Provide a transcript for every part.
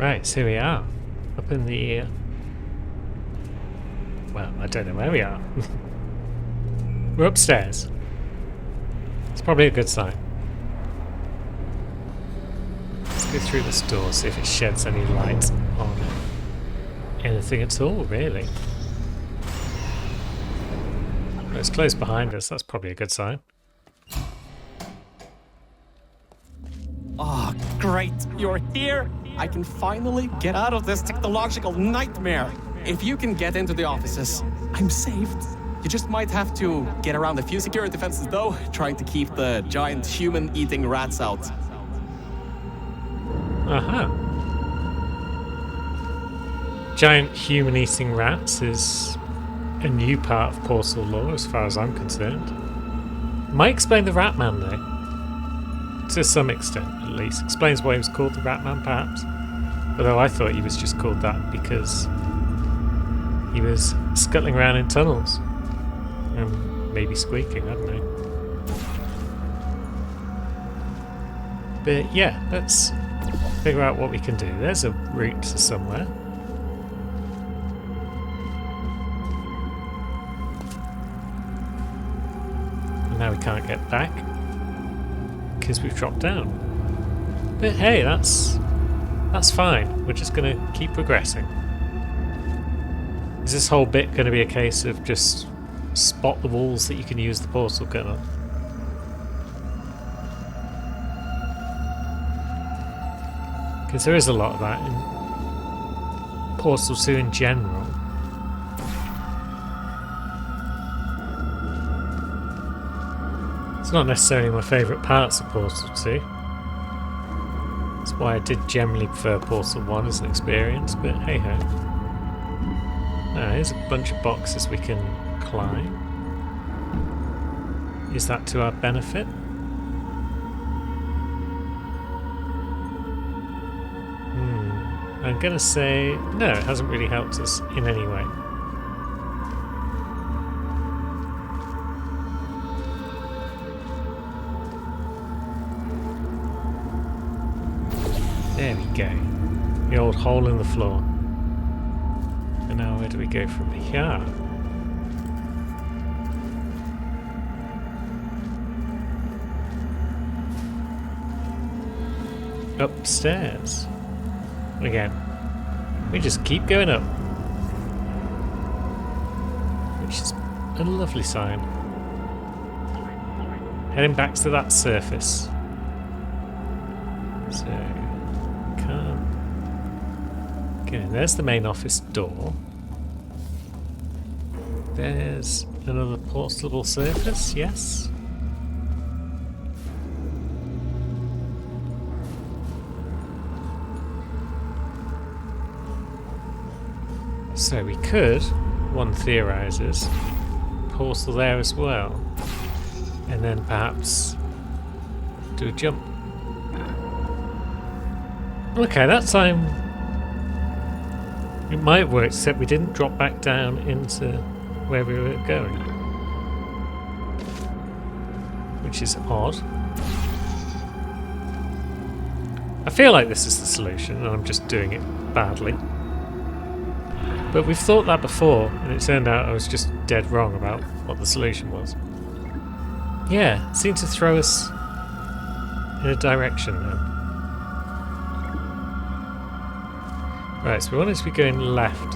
Right, so here we are. Up in the... well, I don't know where we are. We're upstairs. It's probably a good sign. Let's go through this door, see if it sheds any light on anything at all, really. Well, it's closed behind us, that's probably a good sign. Oh, great, you're here! I can finally get out of this technological nightmare! If you can get into the offices, I'm saved. You just might have to get around a few security fences though, trying to keep the giant human-eating rats out. Uh-huh. Giant human-eating rats is a new part of Portal lore as far as I'm concerned. Might explain the Ratman though. To some extent, at least. Explains why he was called the Ratman, perhaps. Although I thought he was just called that because he was scuttling around in tunnels. And maybe squeaking, I don't know. But yeah, let's figure out what we can do. There's a route to somewhere. And now we can't get back because we've dropped down. But hey, that's fine. We're just going to keep progressing. Is this whole bit going to be a case of just spot the walls that you can use the portal gun on? Because there is a lot of that in Portal 2 in general. It's not necessarily my favourite parts of Portal 2. That's why I did generally prefer Portal 1 as an experience, but hey ho. Here's a bunch of boxes we can climb. Is that to our benefit? I'm gonna say no, it hasn't really helped us in any way. There we go. The old hole in the floor. And now where do we go from here? Upstairs. Again. We just keep going up. Which is a lovely sign. Heading back to that surface. So, come. Okay, there's the main office door. There's another portable surface, yes. So we could, one theorises, portal there as well. And then perhaps do a jump. Okay, that time it might work, except we didn't drop back down into where we were going. Which is odd. I feel like this is the solution and I'm just doing it badly. But we've thought that before, and it turned out I was just dead wrong about what the solution was. Yeah, it seemed to throw us in a direction then. Right, so we wanted to be going left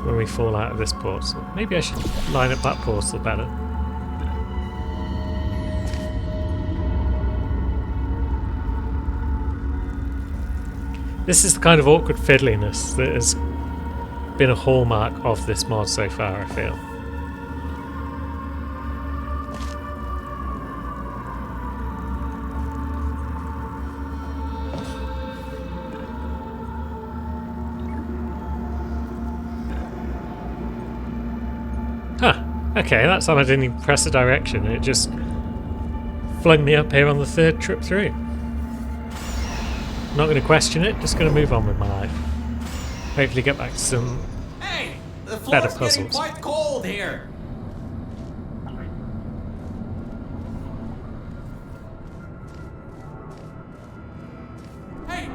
when we fall out of this portal. Maybe I should line up that portal better. This is the kind of awkward fiddliness that has been a hallmark of this mod so far, I feel. Huh, okay, that time I didn't even press the direction, it just flung me up here on the third trip through. Not going to question it, just going to move on with my life. Hopefully get back to some The better floor's getting puzzles. quite cold here. Hey!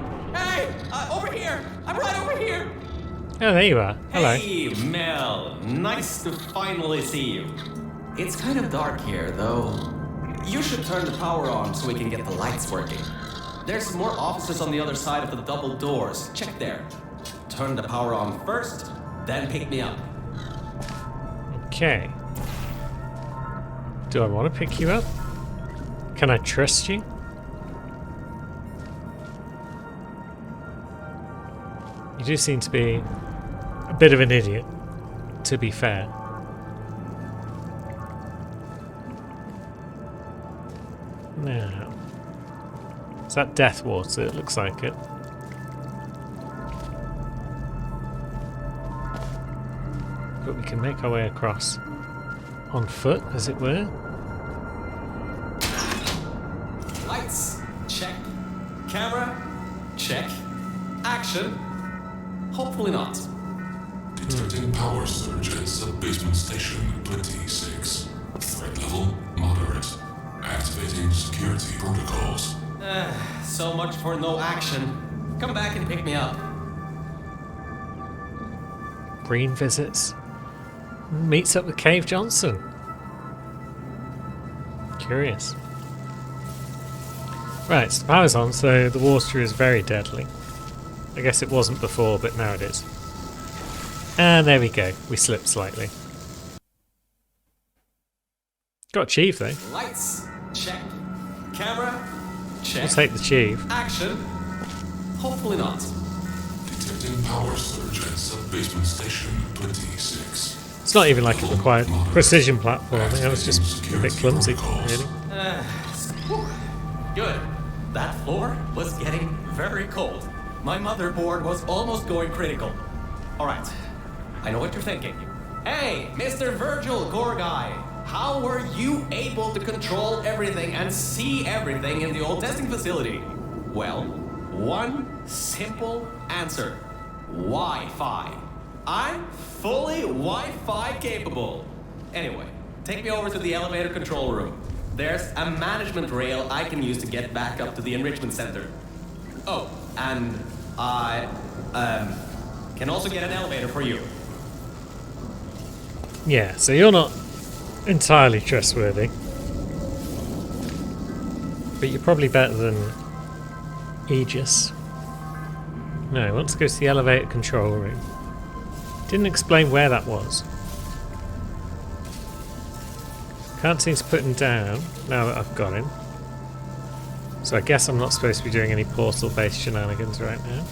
Over here! I'm right over here! Oh, there you are. Hello. Hey, Mel. Nice to finally see you. It's kind of dark here, though. You should turn the power on so we can get the lights working. There's more offices on the other side of the double doors. Check there. Turn the power on first, then pick me up. Okay. Do I want to pick you up? Can I trust you? You do seem to be a bit of an idiot, to be fair. Now, is that death water? It looks like it. But we can make our way across on foot, as it were. Lights, check. Camera, check. Action. Hopefully not. Detecting power surge at sub-basement station 26. Threat level moderate. Activating security protocols. So much for no action. Come back and pick me up. Breen visits. Meets up with Cave Johnson. Curious. Right, so the power's on, so the water is very deadly. I guess it wasn't before, but now it is. And there we go. We slipped slightly. Got achieved though. Lights, check. Camera, check. We'll take the achieve. Action. Hopefully not. Detecting power surge at sub-basement station 26. It's not even like it required precision platforming. I was just a bit clumsy, really. Good. That floor was getting very cold. My motherboard was almost going critical. All right. I know what you're thinking. Hey, Mr. Virgil Gorgai, how were you able to control everything and see everything in the old testing facility? Well, one simple answer. Wi-Fi. I'm fully Wi-Fi capable. Anyway, take me over to the elevator control room. There's a management rail I can use to get back up to the enrichment center. Oh, and I can also get an elevator for you. Yeah, so you're not entirely trustworthy. But you're probably better than Aegis. No, I want to go to the elevator control room. Didn't explain where that was. Can't seem to put him down now that I've got him. So I guess I'm not supposed to be doing any portal-based shenanigans right now.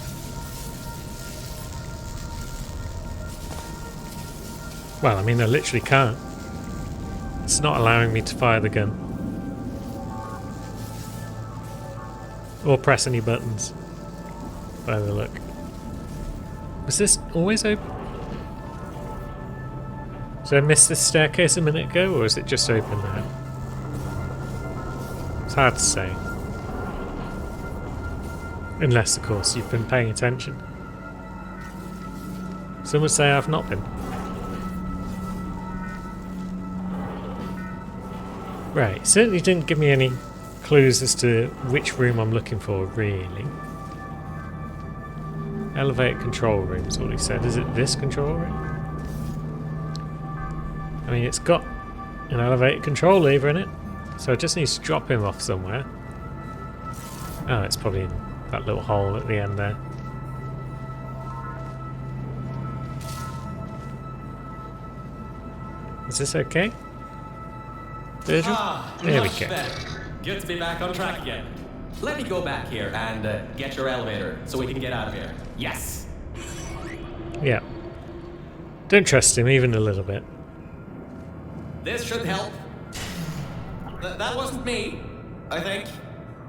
Well, I mean, I literally can't. It's not allowing me to fire the gun. Or press any buttons. By the look. Was this always open? Did I miss this staircase a minute ago, or is it just open now? It's hard to say. Unless, of course, you've been paying attention. Some would say I've not been. Right, certainly didn't give me any clues as to which room I'm looking for, really. Elevator control room is what he said. Is it this control room? I mean, it's got an elevator control lever in it, so I just need to drop him off somewhere. Oh, it's probably in that little hole at the end there. Is this okay? Virgil? There we go. Better. Good to be back on track again. Let me go back here and get your elevator so we can get out of here. Yes. Yeah. Don't trust him even a little bit. This should help. That wasn't me, I think.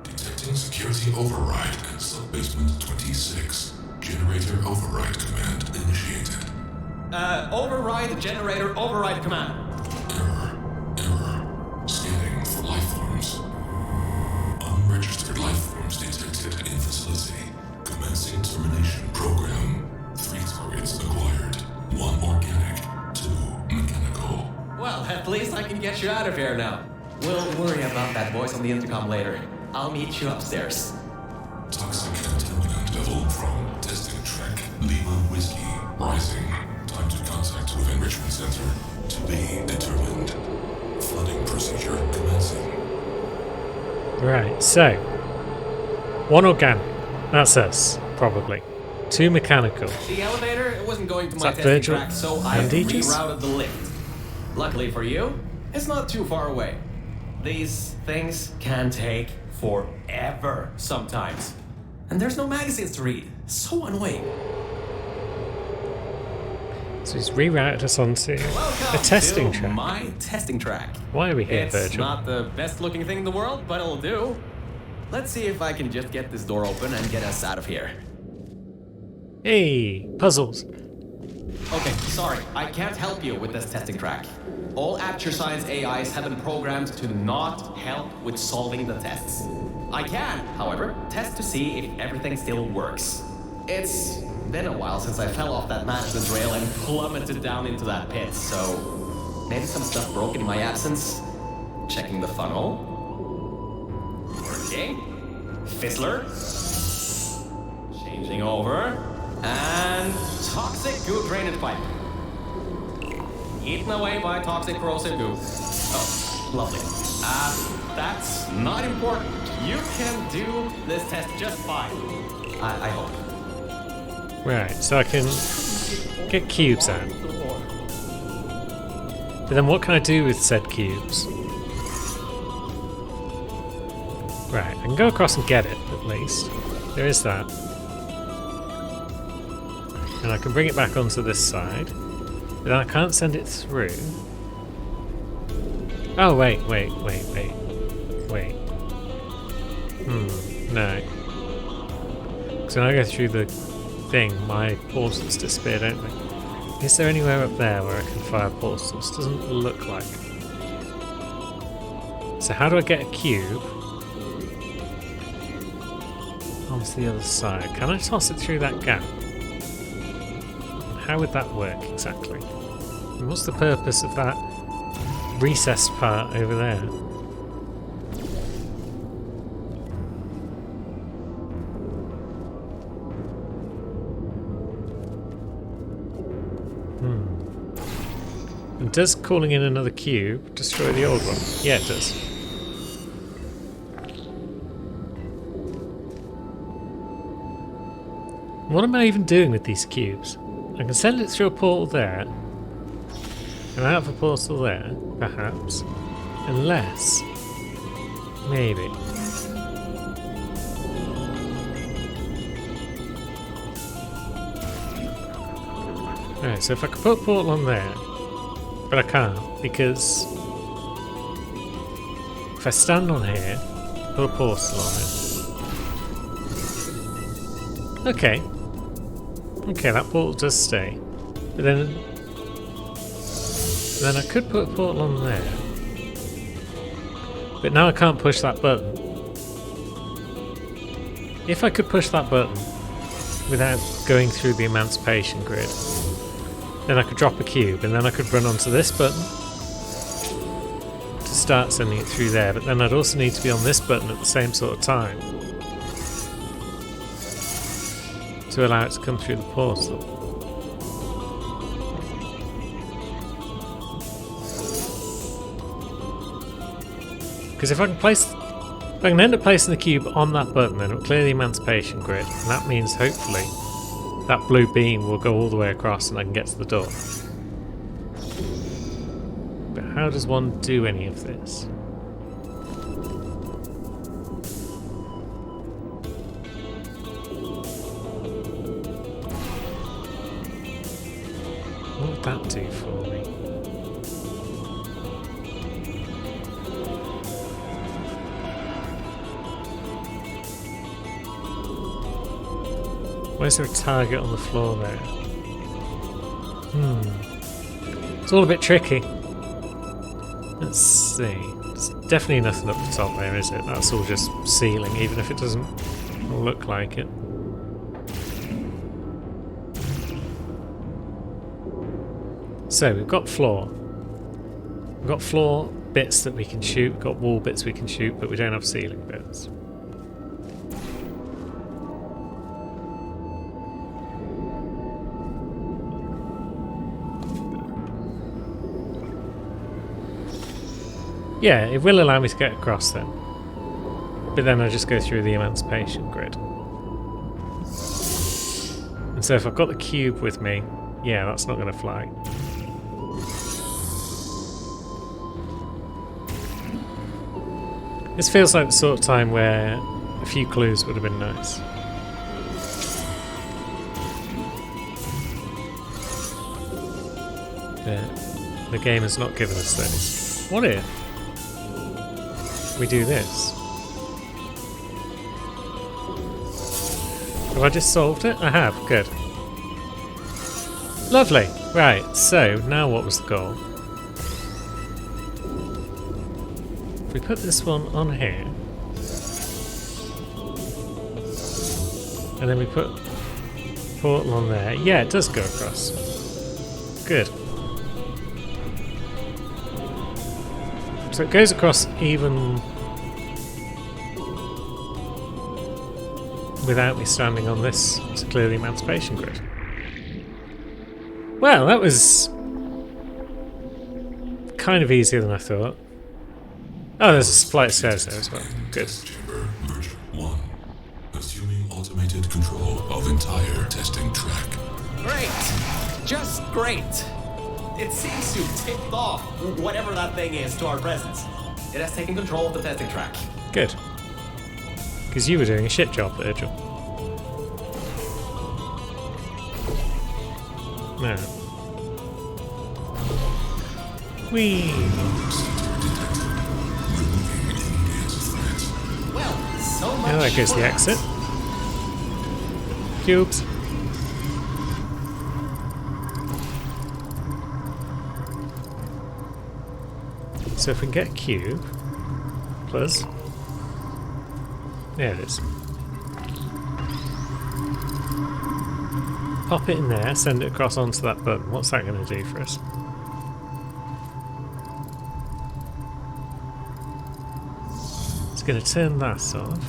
Detecting security override at sub-basement 26. Generator override command initiated. Override generator override command. Error. Scanning for life forms. Unregistered life forms detected in facility. Commencing termination program. 3 targets acquired. 1 organic, 2 mechanical. Well, at least I can get you out of here now. We'll worry about that voice on the intercom later. I'll meet you upstairs. Toxic contaminant level from Right, so 1 organic. That's us, probably. 2 mechanical. The elevator it wasn't going to Is my that testing Virgil track, so I and Aegis? rerouted the lift. Luckily for you, it's not too far away. These things can take forever sometimes. And there's no magazines to read. So annoying. So he's rerouted us onto Welcome a testing to track. my testing track. Why are we here, It's Virgil? not the best looking thing in the world, but it'll do. Let's see if I can just get this door open and get us out of here. Hey, puzzles. Okay, sorry, I can't help you with this testing track. All Aperture Science AIs have been programmed to not help with solving the tests. I can, however, test to see if everything still works. It's been a while since I fell off that management rail and plummeted down into that pit, so maybe some stuff broke in my absence. Checking the funnel. Working. Fizzler. Changing over. And toxic goo drainage pipe. Eaten away by toxic corrosive goo. Oh, lovely. That's not important. You can do this test just fine. I hope. Right, so I can get cubes out. But then what can I do with said cubes? Right, I can go across and get it, at least. There is that. And I can bring it back onto this side. But then I can't send it through. Oh, wait. No. So when I go through the thing, my portals disappear, don't they? Is there anywhere up there where I can fire portals? Doesn't look like. So how do I get a cube onto the other side? Can I toss it through that gap? How would that work exactly? And what's the purpose of that recessed part over there? And does calling in another cube destroy the old one? Yeah, it does. What am I even doing with these cubes? I can send it through a portal there, and out of a portal there, perhaps. Unless... maybe. Alright, so if I could put a portal on there, but I can't, because if I stand on here, put a portal on it. Okay. Okay, that portal does stay. But then I could put a portal on there. But now I can't push that button. If I could push that button without going through the emancipation grid, then I could drop a cube and then I could run onto this button to start sending it through there, but then I'd also need to be on this button at the same sort of time to allow it to come through the portal. Because if I can end up placing the cube on that button, then it'll clear the emancipation grid, and that means hopefully that blue beam will go all the way across and I can get to the door. But how does one do any of this? What would that do for me? Why is there a target on the floor there? It's all a bit tricky. Let's see. There's definitely nothing up the top there, is it? That's all just ceiling, even if it doesn't look like it. So we've got floor. We've got floor bits that we can shoot, we've got wall bits we can shoot, but we don't have ceiling bits. Yeah, it will allow me to get across then. But then I just go through the emancipation grid. And so if I've got the cube with me, yeah, that's not going to fly. This feels like the sort of time where a few clues would have been nice. But the game has not given us those. What if we do this? Have I just solved it? I have, good. Lovely. Right, so now what was the goal? If we put this one on here, and then we put portal on there, yeah, it does go across. Good. So it goes across even without me standing on this to clear the emancipation grid. Well, that was kind of easier than I thought. Oh, there's a flight of stairs there as well. Good. Chamber merge 1. Assuming automated control of entire testing track. Great! Just great! It seems to have tipped off whatever that thing is to our presence. It has taken control of the testing track. Good. Because you were doing a shit job, Virgil. Now. Whee! Well, so much Now there goes for the that. exit. Cubes. So if we can get a cube, plus, there it is. Pop it in there, send it across onto that button. What's that going to do for us? It's going to turn that off.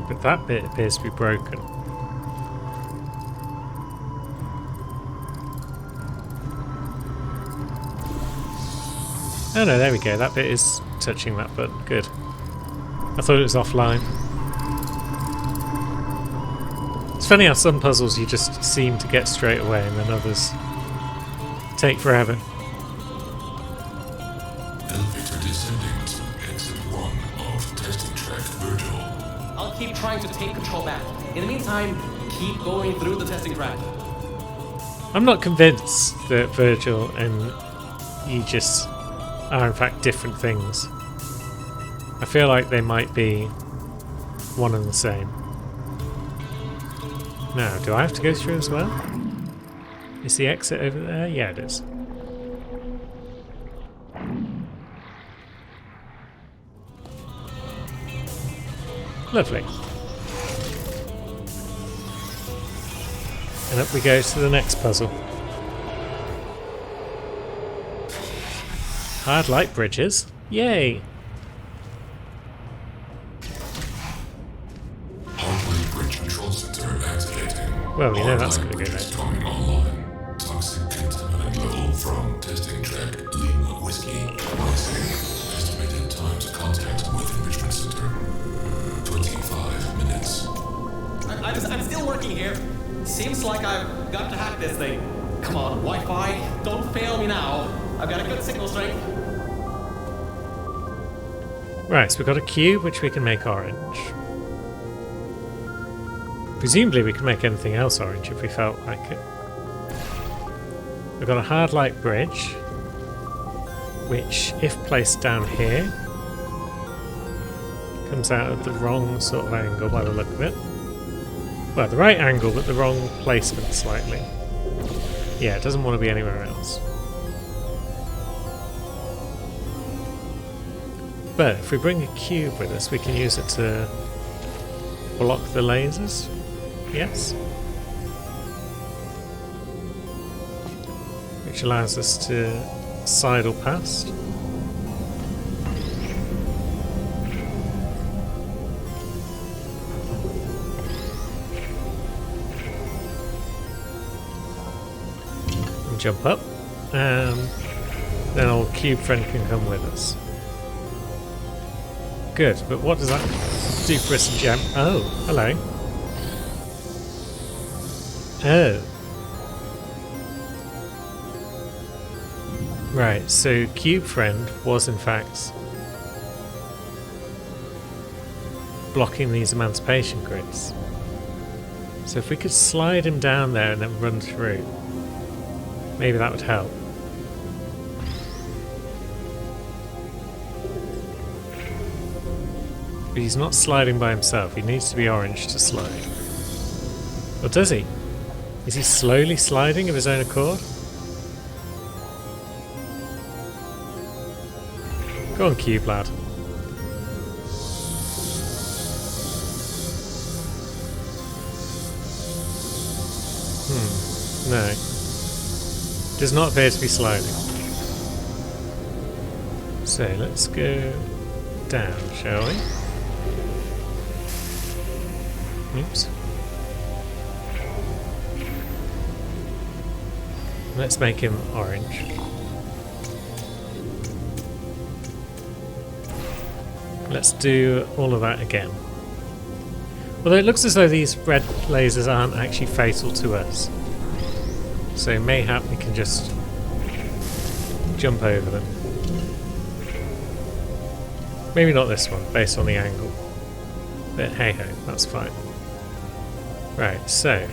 But that bit appears to be broken. Oh no, there we go. That bit is touching that button. Good. I thought it was offline. It's funny how some puzzles you just seem to get straight away and then others take forever. Elevator descending to exit 1 of testing track Virgil. I'll keep trying to take control back. In the meantime, keep going through the testing track. I'm not convinced that Virgil and Aegis are in fact different things. I feel like they might be one and the same. Now, do I have to go through as well? Is the exit over there? Yeah, it is. Lovely. And up we go to the next puzzle. Hard light bridges. Yay! Hardware bridge control center activating. Well, we know that's Hardware gonna go bridge there. coming online. Toxic contaminant level from testing track Lima Whiskey. Rising. Estimated time to contact with enrichment center. 25 minutes. I'm still working here. Seems like I've got to hack this thing. Come on, Wi-Fi, don't fail me now. I've got a good signal strength. Right, so we've got a cube which we can make orange. Presumably we can make anything else orange if we felt like it. We've got a hard light bridge, which, if placed down here, comes out at the wrong sort of angle by the look of it. Well, the right angle, but the wrong placement slightly. Yeah, it doesn't want to be anywhere else. But if we bring a cube with us, we can use it to block the lasers. Yes. Which allows us to sidle past. Jump up, and then our cube friend can come with us. good, but what does that do for us, Gem? Oh, hello. Oh. Right, so Cube Friend was in fact blocking these emancipation grids. So if we could slide him down there and then run through, maybe that would help. But he's not sliding by himself, he needs to be orange to slide. Or does he? Is he slowly sliding of his own accord? Go on, Cube lad. No. Does not appear to be sliding. So let's go down, shall we? Oops. Let's make him orange. Let's do all of that again. Although it looks as though these red lasers aren't actually fatal to us. So mayhap we can just jump over them. Maybe not this one, based on the angle. But hey ho, that's fine. Right, so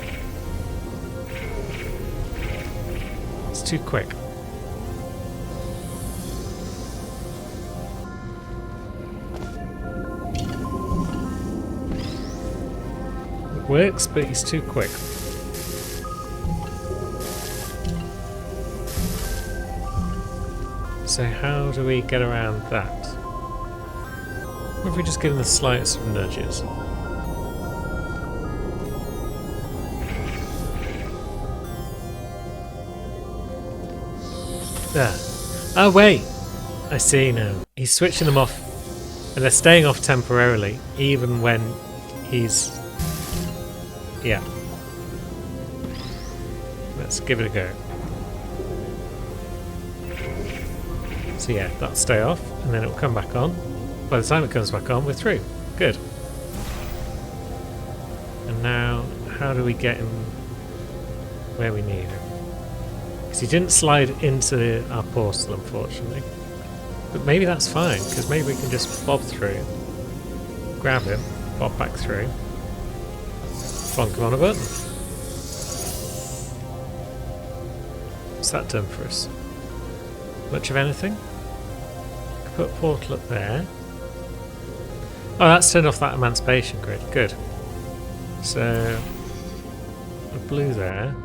it's too quick. It works, but he's too quick. So how do we get around that? What if we just give him the slightest of nudges? There. Oh wait! I see now. He's switching them off, and they're staying off temporarily, even when he's... Yeah. Let's give it a go. So yeah, that'll stay off, and then it'll come back on. By the time it comes back on, we're through. Good. And now, how do we get him where we need him? Because he didn't slide into our portal, unfortunately. But maybe that's fine, because maybe we can just bob through, grab him, bob back through, bonk him on a button. What's that done for us? Much of anything? Put a portal up there. Oh, that's turned off that emancipation grid. Good. So, a blue there.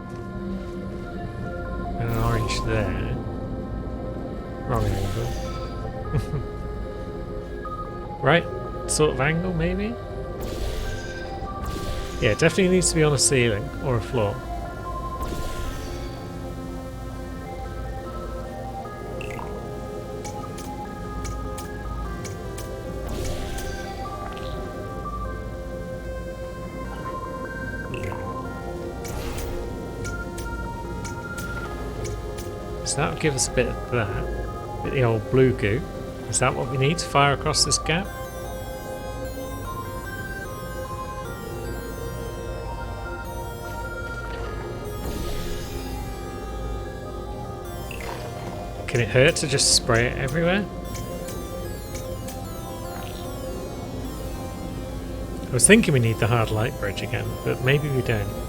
And an orange there. Wrong angle. Right sort of angle, maybe? Yeah, definitely needs to be on a ceiling or a floor. So that'll give us a bit of that. A bit of the old blue goo. Is that what we need to fire across this gap? Can it hurt to just spray it everywhere? I was thinking we need the hard light bridge again, but maybe we don't.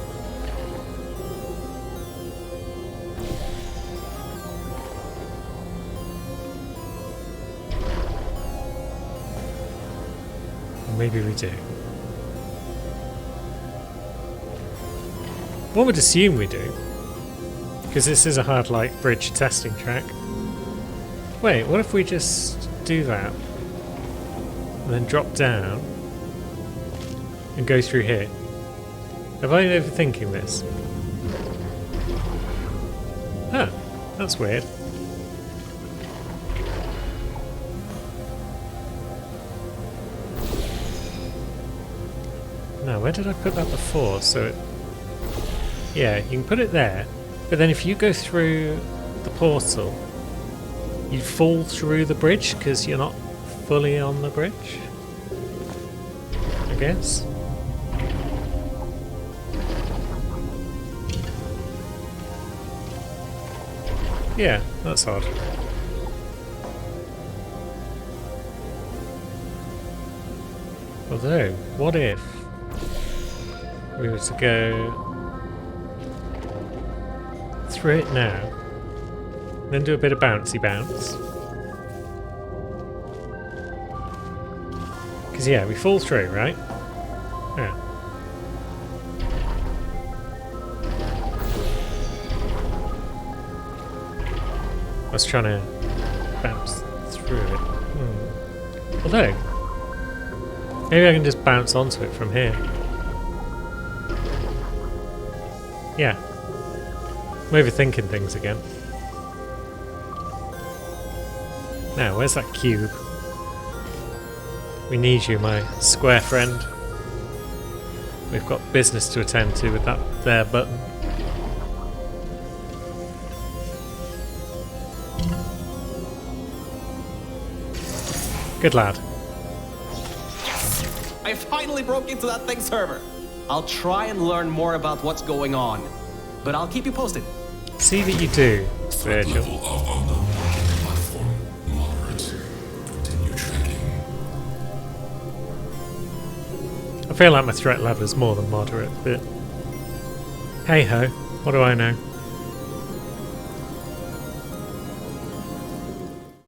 Maybe we do. One would assume we do, because this is a hard light bridge testing track. Wait, what if we just do that and then drop down and go through here? Have I been overthinking this? Huh, that's weird. Now, where did I put that before? So, yeah, you can put it there, but then if you go through the portal, you fall through the bridge because you're not fully on the bridge. guess. Yeah, that's odd. Although, what if we were to go through it now, then do a bit of bouncy bounce? Because yeah, we fall through, right? Yeah. I was trying to bounce through it. Although, maybe I can just bounce onto it from here. Yeah. I'm overthinking things again. Now, where's that cube? We need you, my square friend. We've got business to attend to with that there button. Good lad. Yes! I finally broke into that thing's server. I'll try and learn more about what's going on, but I'll keep you posted. See that you do, Threat Virgil. level of unknown working platform moderate. Continue tracking. I feel like my threat level is more than moderate, but hey ho, what do I know?